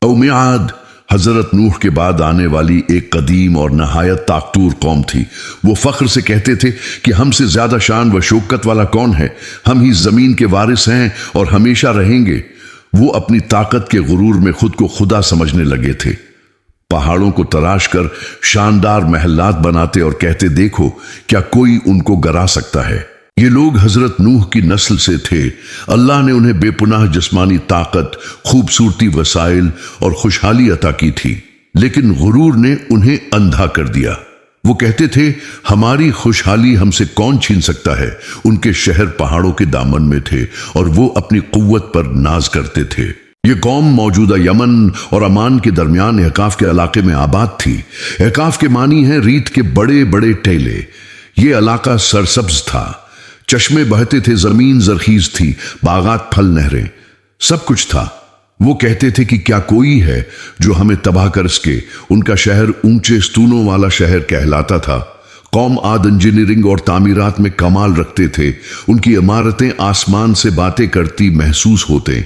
قوم عاد حضرت نوح کے بعد آنے والی ایک قدیم اور نہایت طاقتور قوم تھی۔ وہ فخر سے کہتے تھے کہ ہم سے زیادہ شان و شوکت والا کون ہے، ہم ہی زمین کے وارث ہیں اور ہمیشہ رہیں گے۔ وہ اپنی طاقت کے غرور میں خود کو خدا سمجھنے لگے تھے۔ پہاڑوں کو تراش کر شاندار محلات بناتے اور کہتے، دیکھو کیا کوئی ان کو گرا سکتا ہے۔ یہ لوگ حضرت نوح کی نسل سے تھے۔ اللہ نے انہیں بے پناہ جسمانی طاقت، خوبصورتی، وسائل اور خوشحالی عطا کی تھی، لیکن غرور نے انہیں اندھا کر دیا۔ وہ کہتے تھے، ہماری خوشحالی ہم سے کون چھین سکتا ہے۔ ان کے شہر پہاڑوں کے دامن میں تھے اور وہ اپنی قوت پر ناز کرتے تھے۔ یہ قوم موجودہ یمن اور عمان کے درمیان احقاف کے علاقے میں آباد تھی۔ احقاف کے معنی ہیں ریت کے بڑے بڑے ٹیلے۔ یہ علاقہ سرسبز تھا، چشمے بہتے تھے، زمین زرخیز تھی، باغات، پھل، نہریں، سب کچھ تھا۔ وہ کہتے تھے کہ کیا کوئی ہے جو ہمیں تباہ کر سکے۔ ان کا شہر اونچے ستونوں والا شہر کہلاتا تھا۔ قوم عاد انجینئرنگ اور تعمیرات میں کمال رکھتے تھے۔ ان کی عمارتیں آسمان سے باتیں کرتی محسوس ہوتے،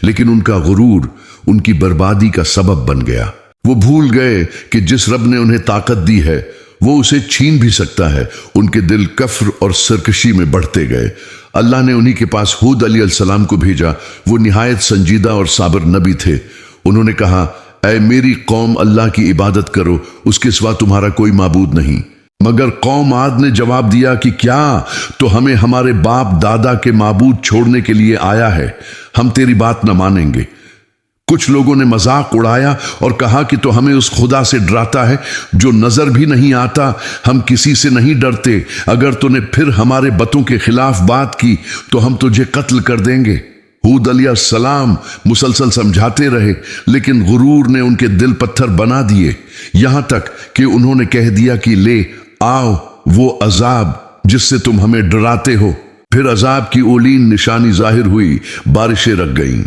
لیکن ان کا غرور ان کی بربادی کا سبب بن گیا۔ وہ بھول گئے کہ جس رب نے انہیں طاقت دی ہے وہ اسے چھین بھی سکتا ہے۔ ان کے دل کفر اور سرکشی میں بڑھتے گئے۔ اللہ نے انہی کے پاس ہود علیہ السلام کو بھیجا۔ وہ نہایت سنجیدہ اور صابر نبی تھے۔ انہوں نے کہا، اے میری قوم، اللہ کی عبادت کرو، اس کے سوا تمہارا کوئی معبود نہیں۔ مگر قوم عاد نے جواب دیا کہ کیا تو ہمیں ہمارے باپ دادا کے معبود چھوڑنے کے لیے آیا ہے؟ ہم تیری بات نہ مانیں گے۔ کچھ لوگوں نے مذاق اڑایا اور کہا کہ تو ہمیں اس خدا سے ڈراتا ہے جو نظر بھی نہیں آتا۔ ہم کسی سے نہیں ڈرتے، اگر تو نے پھر ہمارے بتوں کے خلاف بات کی تو ہم تجھے قتل کر دیں گے۔ ہود علیہ السلام مسلسل سمجھاتے رہے، لیکن غرور نے ان کے دل پتھر بنا دیے، یہاں تک کہ انہوں نے کہہ دیا کہ لے آؤ وہ عذاب جس سے تم ہمیں ڈراتے ہو۔ پھر عذاب کی اولین نشانی ظاہر ہوئی، بارشیں رک گئیں،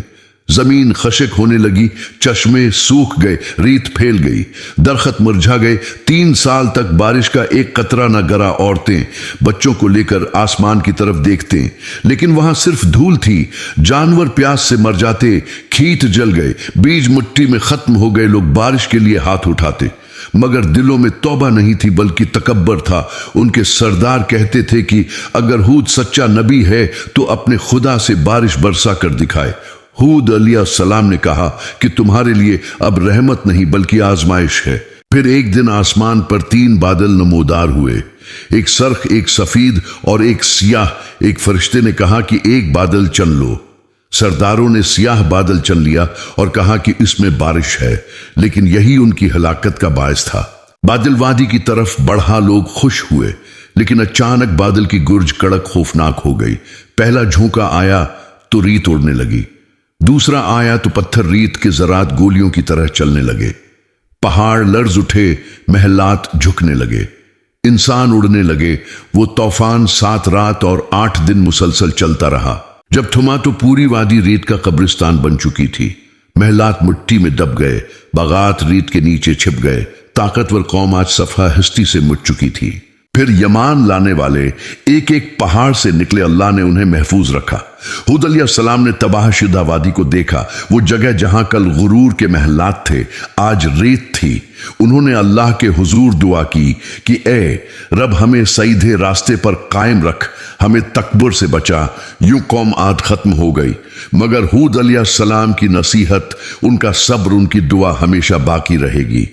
زمین خشک ہونے لگی، چشمے سوکھ گئے، ریت پھیل گئی، درخت مرجھا گئے۔ 3 سال تک بارش کا ایک قطرہ نہ گرا۔ عورتیں بچوں کو لے کر آسمان کی طرف دیکھتے، لیکن وہاں صرف دھول تھی۔ جانور پیاس سے مر جاتے، کھیت جل گئے، بیج مٹی میں ختم ہو گئے۔ لوگ بارش کے لیے ہاتھ اٹھاتے، مگر دلوں میں توبہ نہیں تھی بلکہ تکبر تھا۔ ان کے سردار کہتے تھے کہ اگر ہود سچا نبی ہے تو اپنے خدا سے بارش برسا کر دکھائے۔ ہود علیہ السلام نے کہا کہ تمہارے لیے اب رحمت نہیں بلکہ آزمائش ہے۔ پھر ایک دن آسمان پر 3 بادل نمودار ہوئے، ایک سرخ، ایک سفید اور ایک سیاہ۔ ایک فرشتے نے کہا کہ ایک بادل چن لو۔ سرداروں نے سیاہ بادل چن لیا اور کہا کہ اس میں بارش ہے، لیکن یہی ان کی ہلاکت کا باعث تھا۔ بادل وادی کی طرف بڑھا، لوگ خوش ہوئے، لیکن اچانک بادل کی گرج کڑک خوفناک ہو گئی۔ پہلا جھونکا آیا تو ریت اڑنے لگی، دوسرا آیا تو پتھر ریت کے ذرات گولیوں کی طرح چلنے لگے، پہاڑ لرز اٹھے، محلات جھکنے لگے، انسان اڑنے لگے۔ وہ طوفان 7 رات اور 8 دن مسلسل چلتا رہا۔ جب تھما تو پوری وادی ریت کا قبرستان بن چکی تھی۔ محلات مٹی میں دب گئے، باغات ریت کے نیچے چھپ گئے۔ طاقتور قوم آج صفحہ ہستی سے مٹ چکی تھی۔ پھر یمان لانے والے ایک ایک پہاڑ سے نکلے، اللہ نے انہیں محفوظ رکھا۔ ہود علیہ السلام نے تباہ شدہ وادی کو دیکھا، وہ جگہ جہاں کل غرور کے محلات تھے آج ریت تھی۔ انہوں نے اللہ کے حضور دعا کی کہ اے رب، ہمیں سیدھے راستے پر قائم رکھ، ہمیں تکبر سے بچا۔ یوں قوم عاد ختم ہو گئی، مگر ہود علیہ السلام کی نصیحت، ان کا صبر، ان کی دعا ہمیشہ باقی رہے گی۔